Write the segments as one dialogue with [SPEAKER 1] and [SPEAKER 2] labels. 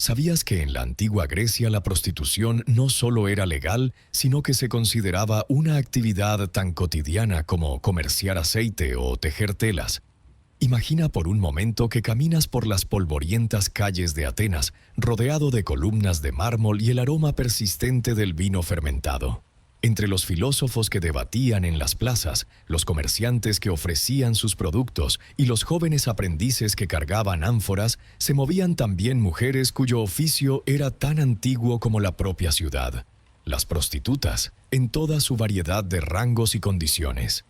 [SPEAKER 1] ¿Sabías que en la antigua Grecia la prostitución no solo era legal, sino que se consideraba una actividad tan cotidiana como comerciar aceite o tejer telas? Imagina por un momento que caminas por las polvorientas calles de Atenas, rodeado de columnas de mármol y el aroma persistente del vino fermentado. Entre los filósofos que debatían en las plazas, los comerciantes que ofrecían sus productos y los jóvenes aprendices que cargaban ánforas, se movían también mujeres cuyo oficio era tan antiguo como la propia ciudad: las prostitutas, en toda su variedad de rangos y condiciones.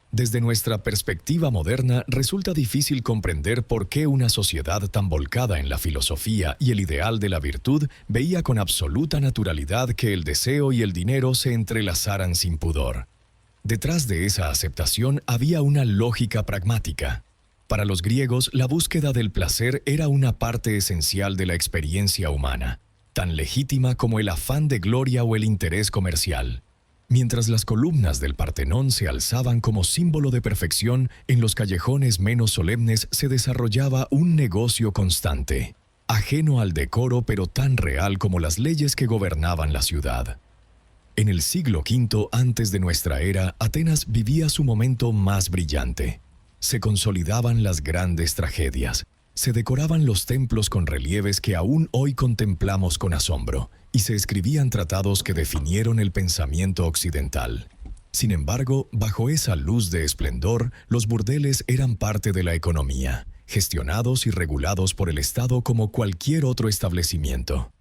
[SPEAKER 1] Desde nuestra perspectiva moderna, resulta difícil comprender por qué una sociedad tan volcada en la filosofía y el ideal de la virtud veía con absoluta naturalidad que el deseo y el dinero se entrelazaran sin pudor. Detrás de esa aceptación había una lógica pragmática. Para los griegos, la búsqueda del placer era una parte esencial de la experiencia humana, tan legítima como el afán de gloria o el interés comercial. Mientras las columnas del Partenón se alzaban como símbolo de perfección, en los callejones menos solemnes se desarrollaba un negocio constante, ajeno al decoro pero tan real como las leyes que gobernaban la ciudad. En el siglo V antes de nuestra era, Atenas vivía su momento más brillante. Se consolidaban las grandes tragedias, se decoraban los templos con relieves que aún hoy contemplamos con asombro, y se escribían tratados que definieron el pensamiento occidental. Sin embargo, bajo esa luz de esplendor, los burdeles eran parte de la economía, gestionados y regulados por el Estado como cualquier otro establecimiento.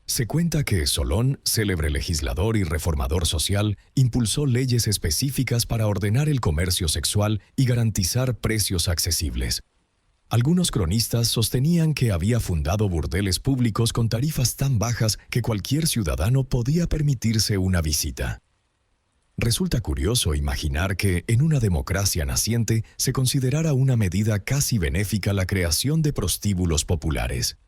[SPEAKER 1] Se cuenta que Solón, célebre legislador y reformador social, impulsó leyes específicas para ordenar el comercio sexual y garantizar precios accesibles. Algunos cronistas sostenían que había fundado burdeles públicos con tarifas tan bajas que cualquier ciudadano podía permitirse una visita. Resulta curioso imaginar que, en una democracia naciente, se considerara una medida casi benéfica la creación de prostíbulos populares.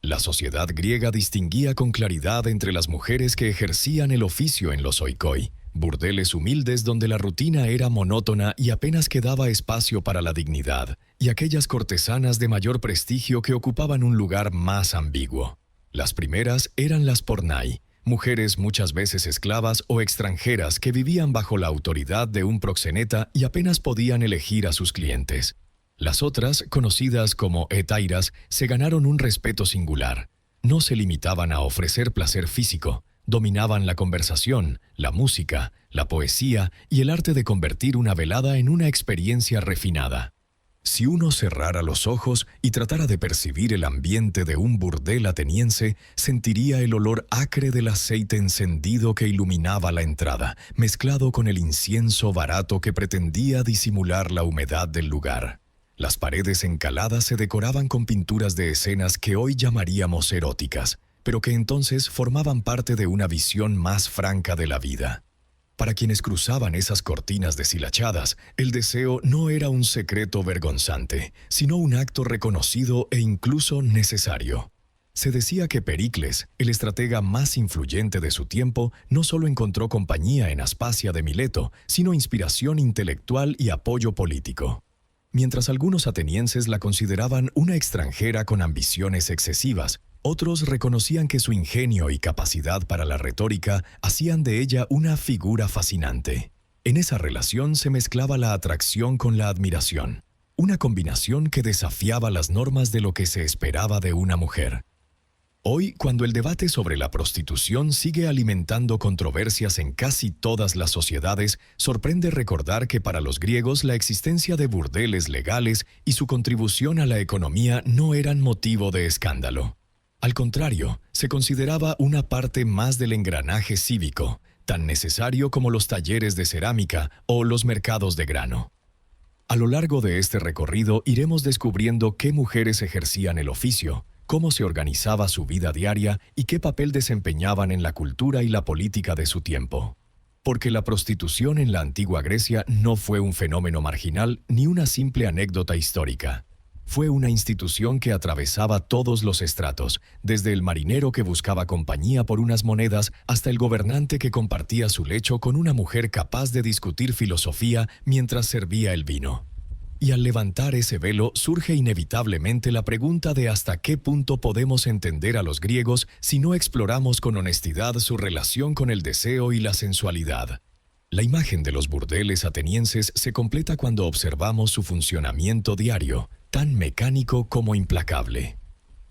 [SPEAKER 1] La sociedad griega distinguía con claridad entre las mujeres que ejercían el oficio en los oikoi, burdeles humildes donde la rutina era monótona y apenas quedaba espacio para la dignidad, y aquellas cortesanas de mayor prestigio que ocupaban un lugar más ambiguo. Las primeras eran las pornai, mujeres muchas veces esclavas o extranjeras que vivían bajo la autoridad de un proxeneta y apenas podían elegir a sus clientes. Las otras, conocidas como hetairas, se ganaron un respeto singular. No se limitaban a ofrecer placer físico, dominaban la conversación, la música, la poesía y el arte de convertir una velada en una experiencia refinada. Si uno cerrara los ojos y tratara de percibir el ambiente de un burdel ateniense, sentiría el olor acre del aceite encendido que iluminaba la entrada, mezclado con el incienso barato que pretendía disimular la humedad del lugar. Las paredes encaladas se decoraban con pinturas de escenas que hoy llamaríamos eróticas, pero que entonces formaban parte de una visión más franca de la vida. Para quienes cruzaban esas cortinas deshilachadas, el deseo no era un secreto vergonzante, sino un acto reconocido e incluso necesario. Se decía que Pericles, el estratega más influyente de su tiempo, no solo encontró compañía en Aspasia de Mileto, sino inspiración intelectual y apoyo político. Mientras algunos atenienses la consideraban una extranjera con ambiciones excesivas, otros reconocían que su ingenio y capacidad para la retórica hacían de ella una figura fascinante. En esa relación se mezclaba la atracción con la admiración, una combinación que desafiaba las normas de lo que se esperaba de una mujer. Hoy, cuando el debate sobre la prostitución sigue alimentando controversias en casi todas las sociedades, sorprende recordar que para los griegos la existencia de burdeles legales y su contribución a la economía no eran motivo de escándalo. Al contrario, se consideraba una parte más del engranaje cívico, tan necesario como los talleres de cerámica o los mercados de grano. A lo largo de este recorrido iremos descubriendo qué mujeres ejercían el oficio, cómo se organizaba su vida diaria y qué papel desempeñaban en la cultura y la política de su tiempo. Porque la prostitución en la antigua Grecia no fue un fenómeno marginal ni una simple anécdota histórica. Fue una institución que atravesaba todos los estratos, desde el marinero que buscaba compañía por unas monedas hasta el gobernante que compartía su lecho con una mujer capaz de discutir filosofía mientras servía el vino. Y al levantar ese velo surge inevitablemente la pregunta de hasta qué punto podemos entender a los griegos si no exploramos con honestidad su relación con el deseo y la sensualidad. La imagen de los burdeles atenienses se completa cuando observamos su funcionamiento diario, tan mecánico como implacable.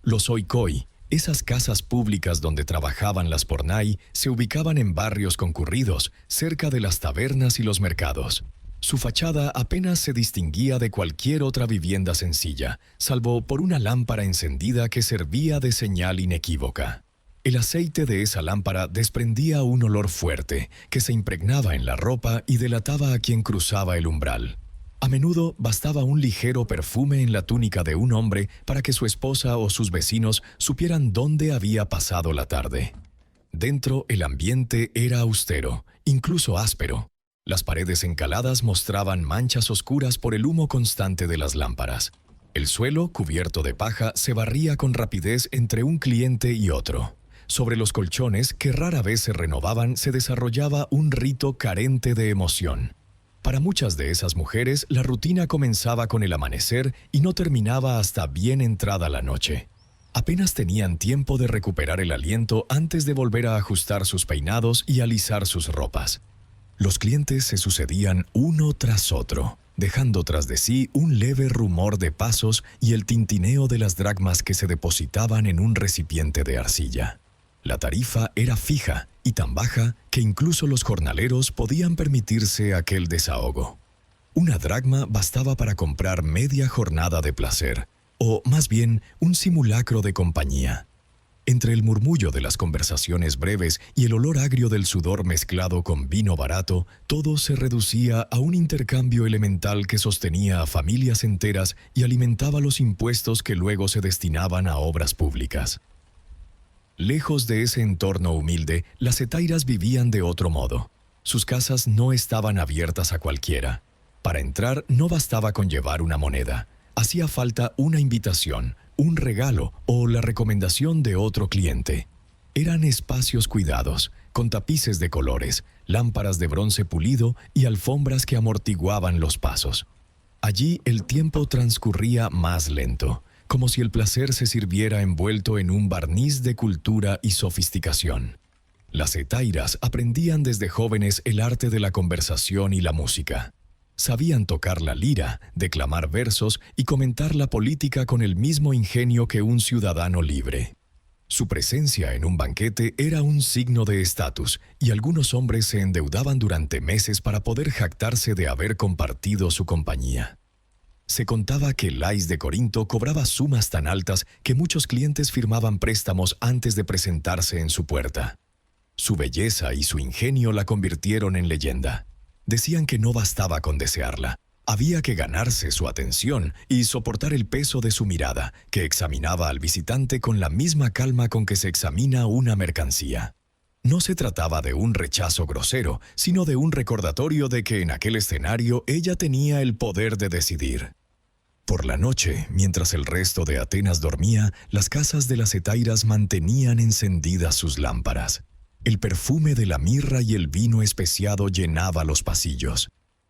[SPEAKER 1] Los oikoi, esas casas públicas donde trabajaban las pornai, se ubicaban en barrios concurridos, cerca de las tabernas y los mercados. Su fachada apenas se distinguía de cualquier otra vivienda sencilla, salvo por una lámpara encendida que servía de señal inequívoca. El aceite de esa lámpara desprendía un olor fuerte, que se impregnaba en la ropa y delataba a quien cruzaba el umbral. A menudo bastaba un ligero perfume en la túnica de un hombre para que su esposa o sus vecinos supieran dónde había pasado la tarde. Dentro, el ambiente era austero, incluso áspero. Las paredes encaladas mostraban manchas oscuras por el humo constante de las lámparas. El suelo, cubierto de paja, se barría con rapidez entre un cliente y otro. Sobre los colchones, que rara vez se renovaban, se desarrollaba un rito carente de emoción. Para muchas de esas mujeres, la rutina comenzaba con el amanecer y no terminaba hasta bien entrada la noche. Apenas tenían tiempo de recuperar el aliento antes de volver a ajustar sus peinados y alisar sus ropas. Los clientes se sucedían uno tras otro, dejando tras de sí un leve rumor de pasos y el tintineo de las dracmas que se depositaban en un recipiente de arcilla. La tarifa era fija y tan baja que incluso los jornaleros podían permitirse aquel desahogo. Una dracma bastaba para comprar media jornada de placer, o más bien un simulacro de compañía. Entre el murmullo de las conversaciones breves y el olor agrio del sudor mezclado con vino barato, todo se reducía a un intercambio elemental que sostenía a familias enteras y alimentaba los impuestos que luego se destinaban a obras públicas. Lejos de ese entorno humilde, las hetairas vivían de otro modo. Sus casas no estaban abiertas a cualquiera. Para entrar no bastaba con llevar una moneda. Hacía falta una invitación, un regalo o la recomendación de otro cliente. Eran espacios cuidados, con tapices de colores, lámparas de bronce pulido y alfombras que amortiguaban los pasos. Allí el tiempo transcurría más lento, como si el placer se sirviera envuelto en un barniz de cultura y sofisticación. Las hetairas aprendían desde jóvenes el arte de la conversación y la música. Sabían tocar la lira, declamar versos y comentar la política con el mismo ingenio que un ciudadano libre. Su presencia en un banquete era un signo de estatus, y algunos hombres se endeudaban durante meses para poder jactarse de haber compartido su compañía. Se contaba que Lais de Corinto cobraba sumas tan altas que muchos clientes firmaban préstamos antes de presentarse en su puerta. Su belleza y su ingenio la convirtieron en leyenda. Decían que no bastaba con desearla. Había que ganarse su atención y soportar el peso de su mirada, que examinaba al visitante con la misma calma con que se examina una mercancía. No se trataba de un rechazo grosero, sino de un recordatorio de que en aquel escenario ella tenía el poder de decidir. Por la noche, mientras el resto de Atenas dormía, las casas de las hetairas mantenían encendidas sus lámparas. El perfume de la mirra y el vino especiado llenaba los pasillos.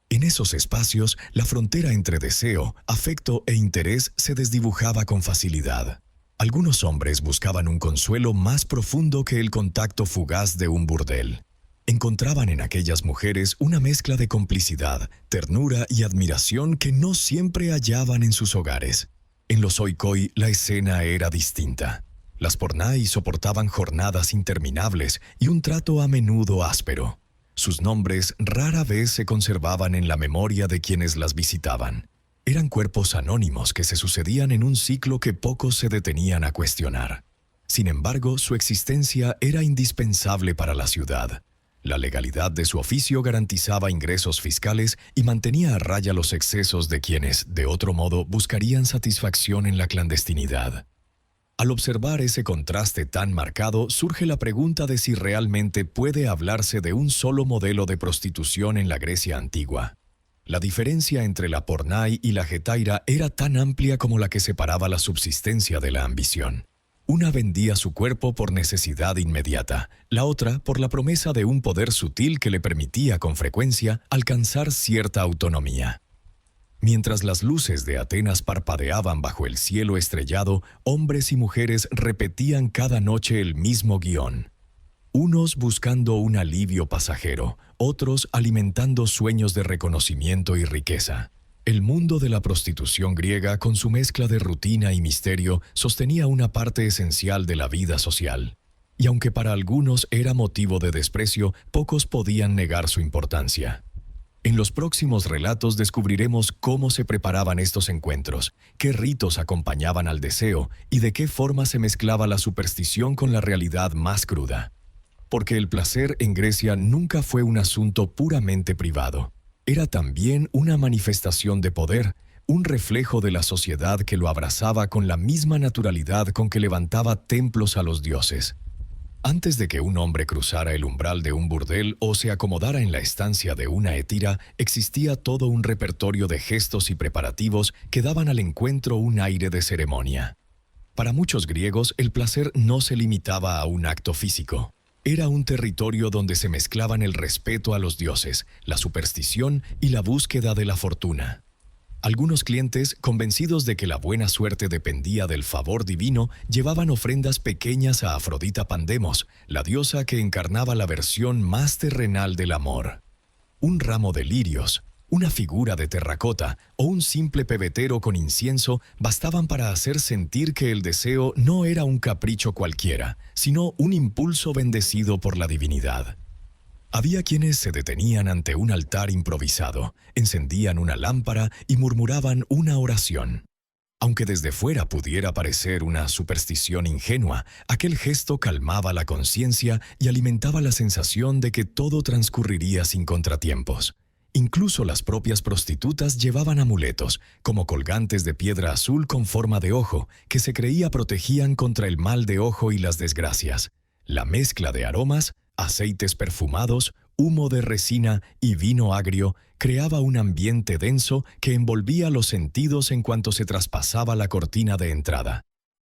[SPEAKER 1] En esos espacios, la frontera entre deseo, afecto e interés se desdibujaba con facilidad. Algunos hombres buscaban un consuelo más profundo que el contacto fugaz de un burdel. Encontraban en aquellas mujeres una mezcla de complicidad, ternura y admiración que no siempre hallaban en sus hogares. En los oikoi la escena era distinta. Las pornai soportaban jornadas interminables y un trato a menudo áspero. Sus nombres rara vez se conservaban en la memoria de quienes las visitaban. Eran cuerpos anónimos que se sucedían en un ciclo que pocos se detenían a cuestionar. Sin embargo, su existencia era indispensable para la ciudad. La legalidad de su oficio garantizaba ingresos fiscales y mantenía a raya los excesos de quienes, de otro modo, buscarían satisfacción en la clandestinidad. Al observar ese contraste tan marcado, surge la pregunta de si realmente puede hablarse de un solo modelo de prostitución en la Grecia antigua. La diferencia entre la pornai y la hetaira era tan amplia como la que separaba la subsistencia de la ambición. Una vendía su cuerpo por necesidad inmediata, la otra por la promesa de un poder sutil que le permitía con frecuencia alcanzar cierta autonomía. Mientras las luces de Atenas parpadeaban bajo el cielo estrellado, hombres y mujeres repetían cada noche el mismo guión. Unos buscando un alivio pasajero, otros alimentando sueños de reconocimiento y riqueza. El mundo de la prostitución griega, con su mezcla de rutina y misterio, sostenía una parte esencial de la vida social. Y aunque para algunos era motivo de desprecio, pocos podían negar su importancia. En los próximos relatos descubriremos cómo se preparaban estos encuentros, qué ritos acompañaban al deseo y de qué forma se mezclaba la superstición con la realidad más cruda. Porque el placer en Grecia nunca fue un asunto puramente privado. Era también una manifestación de poder, un reflejo de la sociedad que lo abrazaba con la misma naturalidad con que levantaba templos a los dioses. Antes de que un hombre cruzara el umbral de un burdel o se acomodara en la estancia de una hetira, existía todo un repertorio de gestos y preparativos que daban al encuentro un aire de ceremonia. Para muchos griegos, el placer no se limitaba a un acto físico. Era un territorio donde se mezclaban el respeto a los dioses, la superstición y la búsqueda de la fortuna. Algunos clientes, convencidos de que la buena suerte dependía del favor divino, llevaban ofrendas pequeñas a Afrodita Pandemos, la diosa que encarnaba la versión más terrenal del amor. Un ramo de lirios, una figura de terracota o un simple pebetero con incienso bastaban para hacer sentir que el deseo no era un capricho cualquiera, sino un impulso bendecido por la divinidad. Había quienes se detenían ante un altar improvisado, encendían una lámpara y murmuraban una oración. Aunque desde fuera pudiera parecer una superstición ingenua, aquel gesto calmaba la conciencia y alimentaba la sensación de que todo transcurriría sin contratiempos. Incluso las propias prostitutas llevaban amuletos, como colgantes de piedra azul con forma de ojo, que se creía protegían contra el mal de ojo y las desgracias. La mezcla de aromas, aceites perfumados, humo de resina y vino agrio creaba un ambiente denso que envolvía los sentidos en cuanto se traspasaba la cortina de entrada.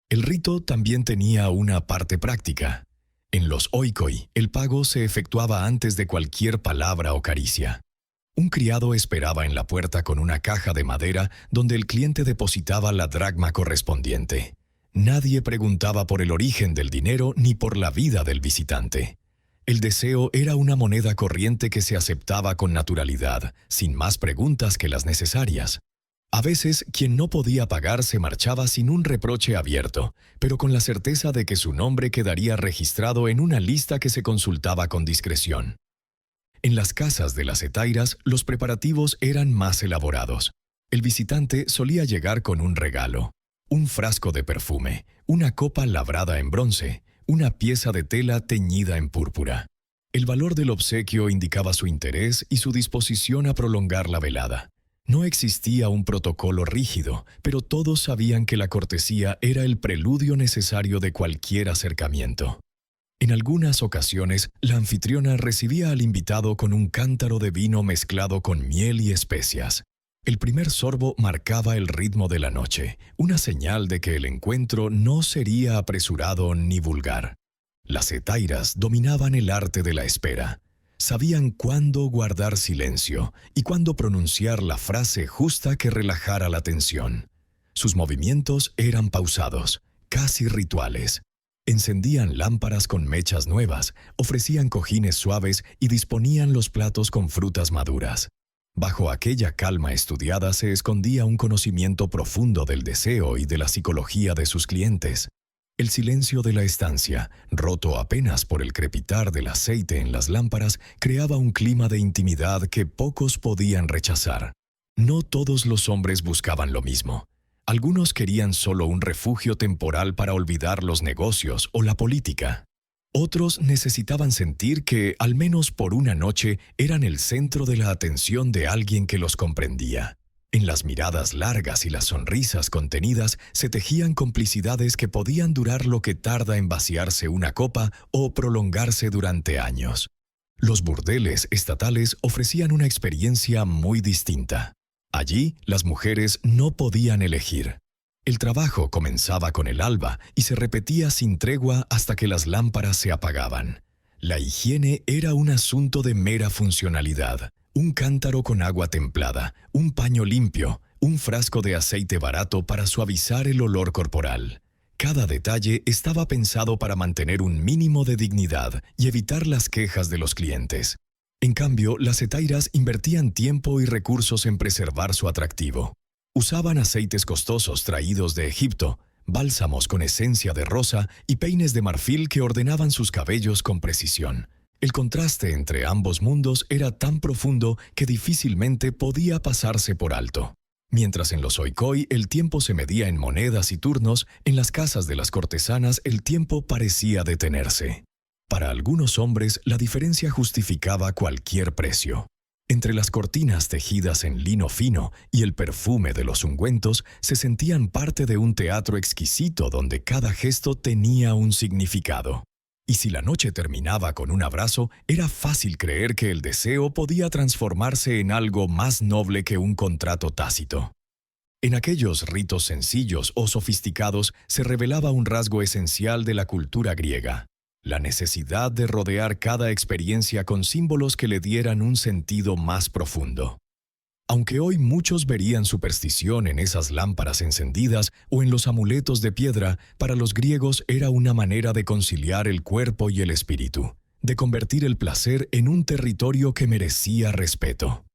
[SPEAKER 1] El rito también tenía una parte práctica. En los oikoi, el pago se efectuaba antes de cualquier palabra o caricia. Un criado esperaba en la puerta con una caja de madera donde el cliente depositaba la dracma correspondiente. Nadie preguntaba por el origen del dinero ni por la vida del visitante. El deseo era una moneda corriente que se aceptaba con naturalidad, sin más preguntas que las necesarias. A veces, quien no podía pagar se marchaba sin un reproche abierto, pero con la certeza de que su nombre quedaría registrado en una lista que se consultaba con discreción. En las casas de las hetairas, los preparativos eran más elaborados. El visitante solía llegar con un regalo: un frasco de perfume, una copa labrada en bronce, una pieza de tela teñida en púrpura. El valor del obsequio indicaba su interés y su disposición a prolongar la velada. No existía un protocolo rígido, pero todos sabían que la cortesía era el preludio necesario de cualquier acercamiento. En algunas ocasiones, la anfitriona recibía al invitado con un cántaro de vino mezclado con miel y especias. El primer sorbo marcaba el ritmo de la noche, una señal de que el encuentro no sería apresurado ni vulgar. Las hetairas dominaban el arte de la espera. Sabían cuándo guardar silencio y cuándo pronunciar la frase justa que relajara la tensión. Sus movimientos eran pausados, casi rituales. Encendían lámparas con mechas nuevas, ofrecían cojines suaves y disponían los platos con frutas maduras. Bajo aquella calma estudiada se escondía un conocimiento profundo del deseo y de la psicología de sus clientes. El silencio de la estancia, roto apenas por el crepitar del aceite en las lámparas, creaba un clima de intimidad que pocos podían rechazar. No todos los hombres buscaban lo mismo. Algunos querían solo un refugio temporal para olvidar los negocios o la política. Otros necesitaban sentir que, al menos por una noche, eran el centro de la atención de alguien que los comprendía. En las miradas largas y las sonrisas contenidas se tejían complicidades que podían durar lo que tarda en vaciarse una copa o prolongarse durante años. Los burdeles estatales ofrecían una experiencia muy distinta. Allí, las mujeres no podían elegir. El trabajo comenzaba con el alba y se repetía sin tregua hasta que las lámparas se apagaban. La higiene era un asunto de mera funcionalidad, Un cántaro con agua templada, un paño limpio, un frasco de aceite barato para suavizar el olor corporal. Cada detalle estaba pensado para mantener un mínimo de dignidad y evitar las quejas de los clientes. En cambio, las hetairas invertían tiempo y recursos en preservar su atractivo. Usaban aceites costosos traídos de Egipto, bálsamos con esencia de rosa y peines de marfil que ordenaban sus cabellos con precisión. El contraste entre ambos mundos era tan profundo que difícilmente podía pasarse por alto. Mientras en los Oikoi el tiempo se medía en monedas y turnos, en las casas de las cortesanas el tiempo parecía detenerse. Para algunos hombres la diferencia justificaba cualquier precio. Entre las cortinas tejidas en lino fino y el perfume de los ungüentos se sentían parte de un teatro exquisito donde cada gesto tenía un significado. Y si la noche terminaba con un abrazo, era fácil creer que el deseo podía transformarse en algo más noble que un contrato tácito. En aquellos ritos sencillos o sofisticados se revelaba un rasgo esencial de la cultura griega: la necesidad de rodear cada experiencia con símbolos que le dieran un sentido más profundo. Aunque hoy muchos verían superstición en esas lámparas encendidas o en los amuletos de piedra, para los griegos era una manera de conciliar el cuerpo y el espíritu, de convertir el placer en un territorio que merecía respeto.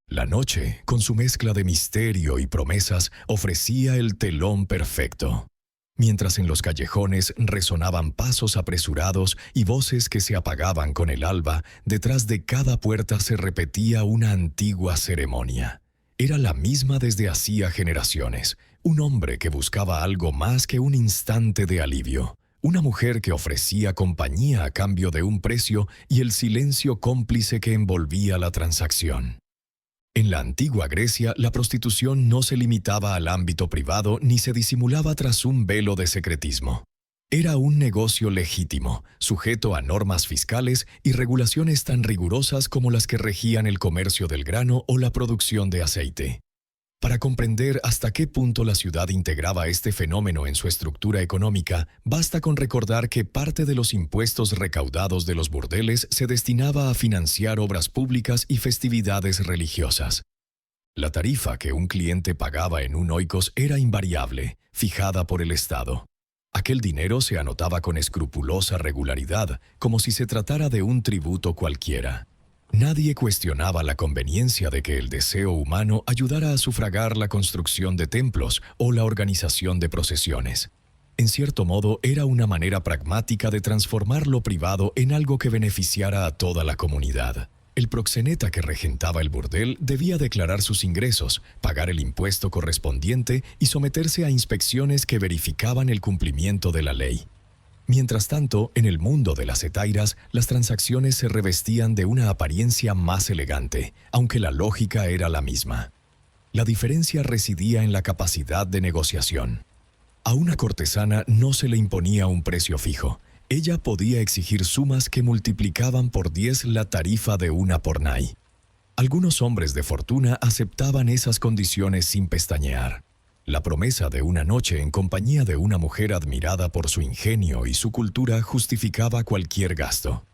[SPEAKER 1] La noche, con su mezcla de misterio y promesas, ofrecía el telón perfecto. Mientras en los callejones resonaban pasos apresurados y voces que se apagaban con el alba, detrás de cada puerta se repetía una antigua ceremonia. Era la misma desde hacía generaciones: un hombre que buscaba algo más que un instante de alivio, una mujer que ofrecía compañía a cambio de un precio y el silencio cómplice que envolvía la transacción. En la antigua Grecia, la prostitución no se limitaba al ámbito privado ni se disimulaba tras un velo de secretismo. Era un negocio legítimo, sujeto a normas fiscales y regulaciones tan rigurosas como las que regían el comercio del grano o la producción de aceite. Para comprender hasta qué punto la ciudad integraba este fenómeno en su estructura económica, basta con recordar que parte de los impuestos recaudados de los burdeles se destinaba a financiar obras públicas y festividades religiosas. La tarifa que un cliente pagaba en un oikos era invariable, fijada por el Estado. Aquel dinero se anotaba con escrupulosa regularidad, como si se tratara de un tributo cualquiera. Nadie cuestionaba la conveniencia de que el deseo humano ayudara a sufragar la construcción de templos o la organización de procesiones. En cierto modo, era una manera pragmática de transformar lo privado en algo que beneficiara a toda la comunidad. El proxeneta que regentaba el burdel debía declarar sus ingresos, pagar el impuesto correspondiente y someterse a inspecciones que verificaban el cumplimiento de la ley. Mientras tanto, en el mundo de las hetairas, las transacciones se revestían de una apariencia más elegante, aunque la lógica era la misma. La diferencia residía en la capacidad de negociación. A una cortesana no se le imponía un precio fijo. Ella podía exigir sumas que multiplicaban por 10 la tarifa de una pornai. Algunos hombres de fortuna aceptaban esas condiciones sin pestañear. La promesa de una noche en compañía de una mujer admirada por su ingenio y su cultura justificaba cualquier gasto.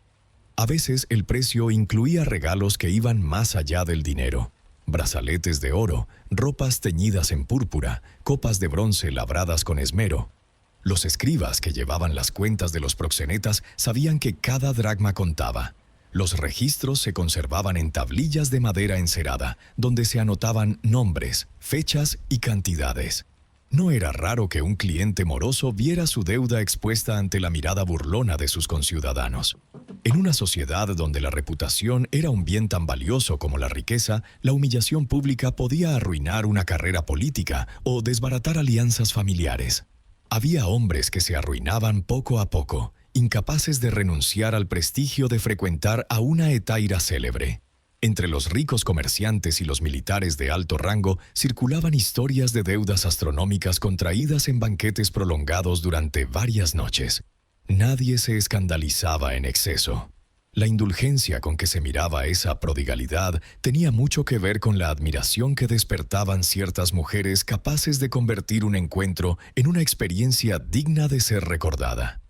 [SPEAKER 1] A veces el precio incluía regalos que iban más allá del dinero: brazaletes de oro, ropas teñidas en púrpura, copas de bronce labradas con esmero. Los escribas que llevaban las cuentas de los proxenetas sabían que cada dracma contaba. Los registros se conservaban en tablillas de madera encerada, donde se anotaban nombres, fechas y cantidades. No era raro que un cliente moroso viera su deuda expuesta ante la mirada burlona de sus conciudadanos. En una sociedad donde la reputación era un bien tan valioso como la riqueza, la humillación pública podía arruinar una carrera política o desbaratar alianzas familiares. Había hombres que se arruinaban poco a poco, incapaces de renunciar al prestigio de frecuentar a una hetaira célebre. Entre los ricos comerciantes y los militares de alto rango circulaban historias de deudas astronómicas contraídas en banquetes prolongados durante varias noches. Nadie se escandalizaba en exceso. La indulgencia con que se miraba esa prodigalidad tenía mucho que ver con la admiración que despertaban ciertas mujeres capaces de convertir un encuentro en una experiencia digna de ser recordada.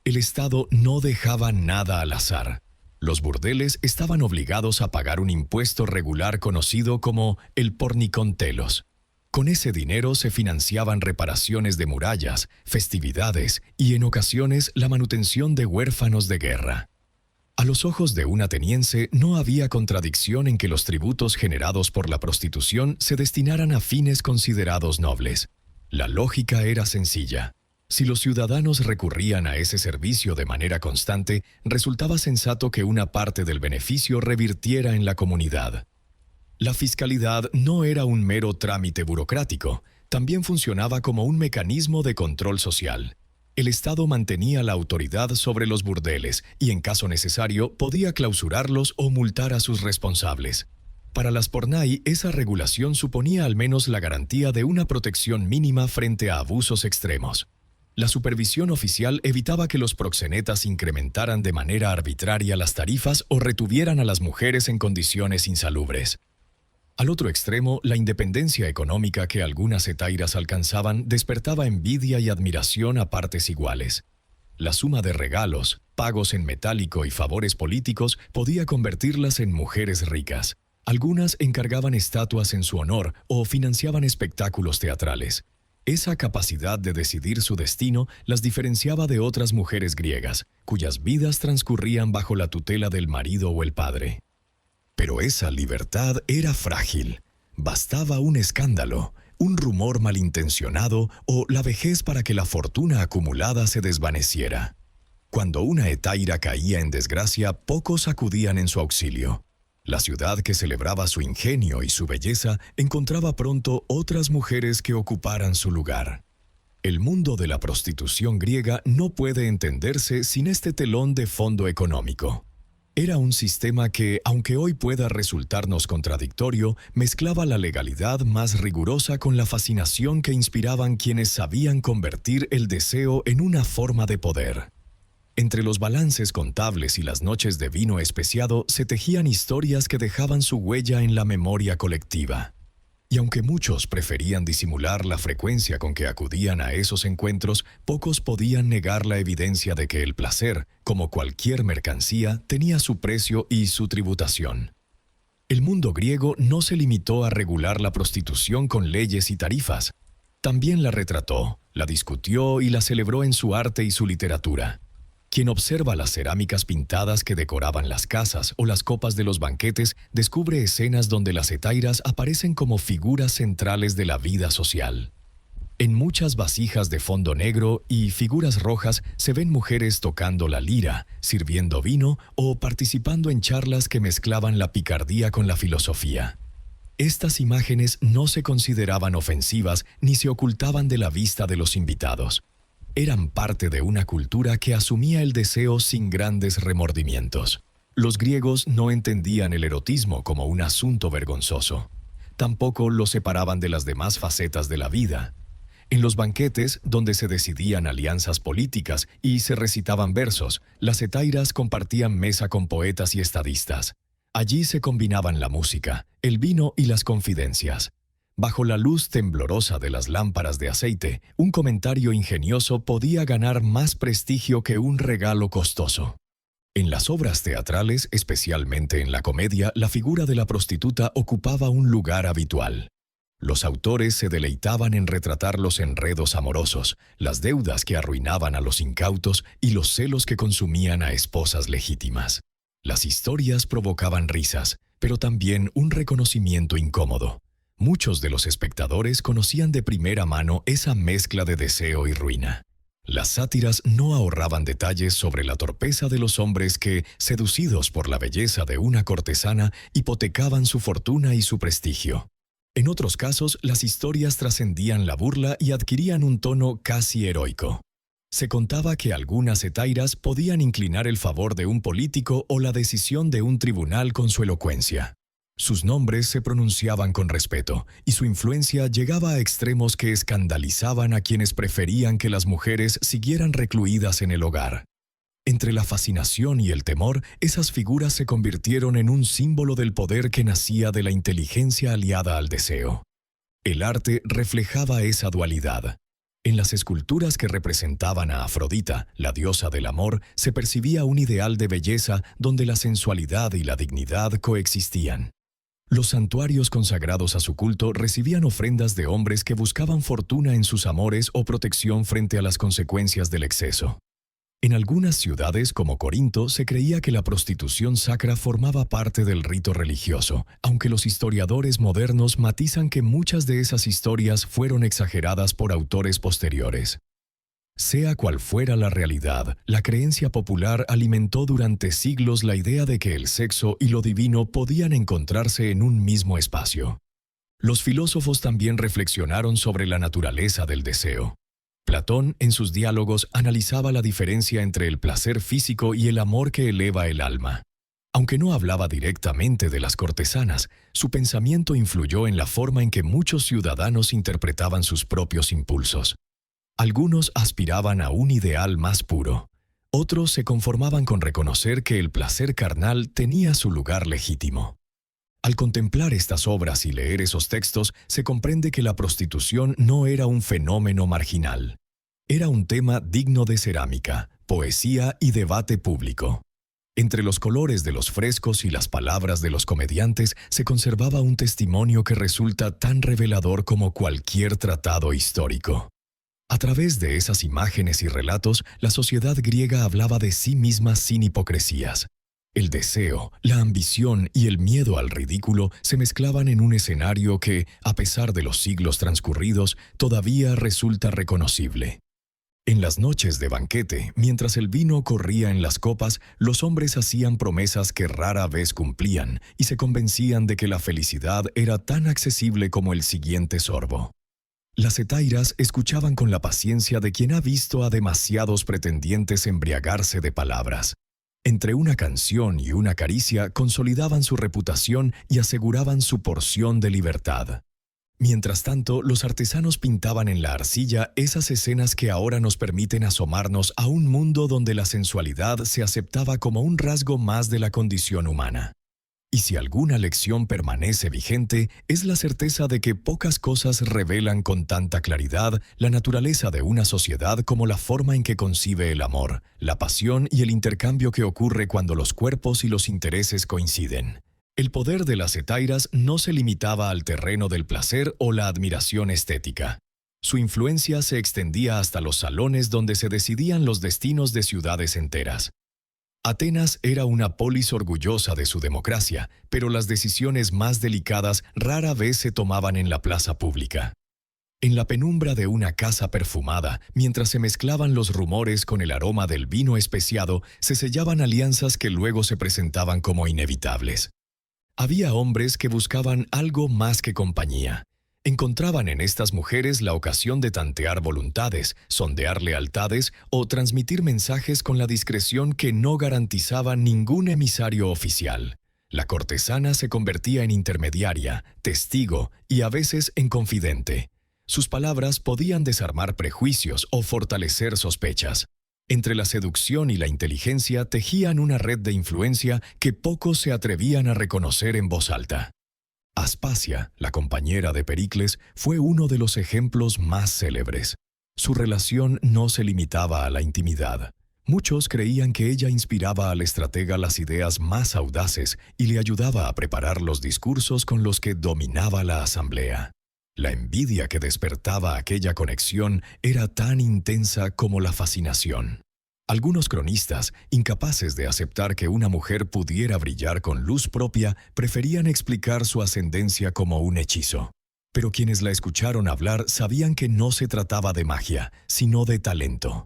[SPEAKER 1] El Estado no dejaba nada al azar. Los burdeles estaban obligados a pagar un impuesto regular conocido como el pornicón telos. Con ese dinero se financiaban reparaciones de murallas, festividades y, en ocasiones, la manutención de huérfanos de guerra. A los ojos de un ateniense no había contradicción en que los tributos generados por la prostitución se destinaran a fines considerados nobles. La lógica era sencilla. Si los ciudadanos recurrían a ese servicio de manera constante, resultaba sensato que una parte del beneficio revirtiera en la comunidad. La fiscalidad no era un mero trámite burocrático, también funcionaba como un mecanismo de control social. El Estado mantenía la autoridad sobre los burdeles y, en caso necesario, podía clausurarlos o multar a sus responsables. Para las pornai, esa regulación suponía al menos la garantía de una protección mínima frente a abusos extremos. La supervisión oficial evitaba que los proxenetas incrementaran de manera arbitraria las tarifas o retuvieran a las mujeres en condiciones insalubres. Al otro extremo, la independencia económica que algunas hetairas alcanzaban despertaba envidia y admiración a partes iguales. La suma de regalos, pagos en metálico y favores políticos podía convertirlas en mujeres ricas. Algunas encargaban estatuas en su honor o financiaban espectáculos teatrales. Esa capacidad de decidir su destino las diferenciaba de otras mujeres griegas, cuyas vidas transcurrían bajo la tutela del marido o el padre. Pero esa libertad era frágil. Bastaba un escándalo, un rumor malintencionado o la vejez para que la fortuna acumulada se desvaneciera. Cuando una hetaira caía en desgracia, pocos acudían en su auxilio. La ciudad que celebraba su ingenio y su belleza encontraba pronto otras mujeres que ocuparan su lugar. El mundo de la prostitución griega no puede entenderse sin este telón de fondo económico. Era un sistema que, aunque hoy pueda resultarnos contradictorio, mezclaba la legalidad más rigurosa con la fascinación que inspiraban quienes sabían convertir el deseo en una forma de poder. Entre los balances contables y las noches de vino especiado se tejían historias que dejaban su huella en la memoria colectiva. Y aunque muchos preferían disimular la frecuencia con que acudían a esos encuentros, pocos podían negar la evidencia de que el placer, como cualquier mercancía, tenía su precio y su tributación. El mundo griego no se limitó a regular la prostitución con leyes y tarifas. También la retrató, la discutió y la celebró en su arte y su literatura. Quien observa las cerámicas pintadas que decoraban las casas o las copas de los banquetes descubre escenas donde las hetairas aparecen como figuras centrales de la vida social. En muchas vasijas de fondo negro y figuras rojas se ven mujeres tocando la lira, sirviendo vino o participando en charlas que mezclaban la picardía con la filosofía. Estas imágenes no se consideraban ofensivas ni se ocultaban de la vista de los invitados. Eran parte de una cultura que asumía el deseo sin grandes remordimientos. Los griegos no entendían el erotismo como un asunto vergonzoso. Tampoco lo separaban de las demás facetas de la vida. En los banquetes, donde se decidían alianzas políticas y se recitaban versos, las hetairas compartían mesa con poetas y estadistas. Allí se combinaban la música, el vino y las confidencias. Bajo la luz temblorosa de las lámparas de aceite, un comentario ingenioso podía ganar más prestigio que un regalo costoso. En las obras teatrales, especialmente en la comedia, la figura de la prostituta ocupaba un lugar habitual. Los autores se deleitaban en retratar los enredos amorosos, las deudas que arruinaban a los incautos y los celos que consumían a esposas legítimas. Las historias provocaban risas, pero también un reconocimiento incómodo. Muchos de los espectadores conocían de primera mano esa mezcla de deseo y ruina. Las sátiras no ahorraban detalles sobre la torpeza de los hombres que, seducidos por la belleza de una cortesana, hipotecaban su fortuna y su prestigio. En otros casos, las historias trascendían la burla y adquirían un tono casi heroico. Se contaba que algunas hetairas podían inclinar el favor de un político o la decisión de un tribunal con su elocuencia. Sus nombres se pronunciaban con respeto, y su influencia llegaba a extremos que escandalizaban a quienes preferían que las mujeres siguieran recluidas en el hogar. Entre la fascinación y el temor, esas figuras se convirtieron en un símbolo del poder que nacía de la inteligencia aliada al deseo. El arte reflejaba esa dualidad. En las esculturas que representaban a Afrodita, la diosa del amor, se percibía un ideal de belleza donde la sensualidad y la dignidad coexistían. Los santuarios consagrados a su culto recibían ofrendas de hombres que buscaban fortuna en sus amores o protección frente a las consecuencias del exceso. En algunas ciudades como Corinto se creía que la prostitución sacra formaba parte del rito religioso, aunque los historiadores modernos matizan que muchas de esas historias fueron exageradas por autores posteriores. Sea cual fuera la realidad, la creencia popular alimentó durante siglos la idea de que el sexo y lo divino podían encontrarse en un mismo espacio. Los filósofos también reflexionaron sobre la naturaleza del deseo. Platón, en sus diálogos, analizaba la diferencia entre el placer físico y el amor que eleva el alma. Aunque no hablaba directamente de las cortesanas, su pensamiento influyó en la forma en que muchos ciudadanos interpretaban sus propios impulsos. Algunos aspiraban a un ideal más puro. Otros se conformaban con reconocer que el placer carnal tenía su lugar legítimo. Al contemplar estas obras y leer esos textos, se comprende que la prostitución no era un fenómeno marginal. Era un tema digno de cerámica, poesía y debate público. Entre los colores de los frescos y las palabras de los comediantes se conservaba un testimonio que resulta tan revelador como cualquier tratado histórico. A través de esas imágenes y relatos, la sociedad griega hablaba de sí misma sin hipocresías. El deseo, la ambición y el miedo al ridículo se mezclaban en un escenario que, a pesar de los siglos transcurridos, todavía resulta reconocible. En las noches de banquete, mientras el vino corría en las copas, los hombres hacían promesas que rara vez cumplían y se convencían de que la felicidad era tan accesible como el siguiente sorbo. Las hetairas escuchaban con la paciencia de quien ha visto a demasiados pretendientes embriagarse de palabras. Entre una canción y una caricia consolidaban su reputación y aseguraban su porción de libertad. Mientras tanto, los artesanos pintaban en la arcilla esas escenas que ahora nos permiten asomarnos a un mundo donde la sensualidad se aceptaba como un rasgo más de la condición humana. Y si alguna lección permanece vigente, es la certeza de que pocas cosas revelan con tanta claridad la naturaleza de una sociedad como la forma en que concibe el amor, la pasión y el intercambio que ocurre cuando los cuerpos y los intereses coinciden. El poder de las hetairas no se limitaba al terreno del placer o la admiración estética. Su influencia se extendía hasta los salones donde se decidían los destinos de ciudades enteras. Atenas era una polis orgullosa de su democracia, pero las decisiones más delicadas rara vez se tomaban en la plaza pública. En la penumbra de una casa perfumada, mientras se mezclaban los rumores con el aroma del vino especiado, se sellaban alianzas que luego se presentaban como inevitables. Había hombres que buscaban algo más que compañía. Encontraban en estas mujeres la ocasión de tantear voluntades, sondear lealtades o transmitir mensajes con la discreción que no garantizaba ningún emisario oficial. La cortesana se convertía en intermediaria, testigo y a veces en confidente. Sus palabras podían desarmar prejuicios o fortalecer sospechas. Entre la seducción y la inteligencia tejían una red de influencia que pocos se atrevían a reconocer en voz alta. Aspasia, la compañera de Pericles, fue uno de los ejemplos más célebres. Su relación no se limitaba a la intimidad. Muchos creían que ella inspiraba al estratega las ideas más audaces y le ayudaba a preparar los discursos con los que dominaba la asamblea. La envidia que despertaba aquella conexión era tan intensa como la fascinación. Algunos cronistas, incapaces de aceptar que una mujer pudiera brillar con luz propia, preferían explicar su ascendencia como un hechizo. Pero quienes la escucharon hablar sabían que no se trataba de magia, sino de talento.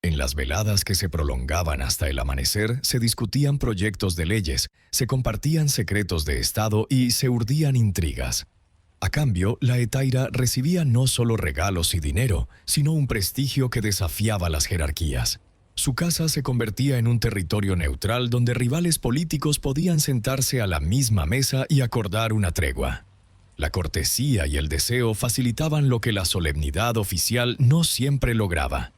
[SPEAKER 1] En las veladas que se prolongaban hasta el amanecer, se discutían proyectos de leyes, se compartían secretos de Estado y se urdían intrigas. A cambio, la hetaira recibía no solo regalos y dinero, sino un prestigio que desafiaba las jerarquías. Su casa se convertía en un territorio neutral donde rivales políticos podían sentarse a la misma mesa y acordar una tregua. La cortesía y el deseo facilitaban lo que la solemnidad oficial no siempre lograba.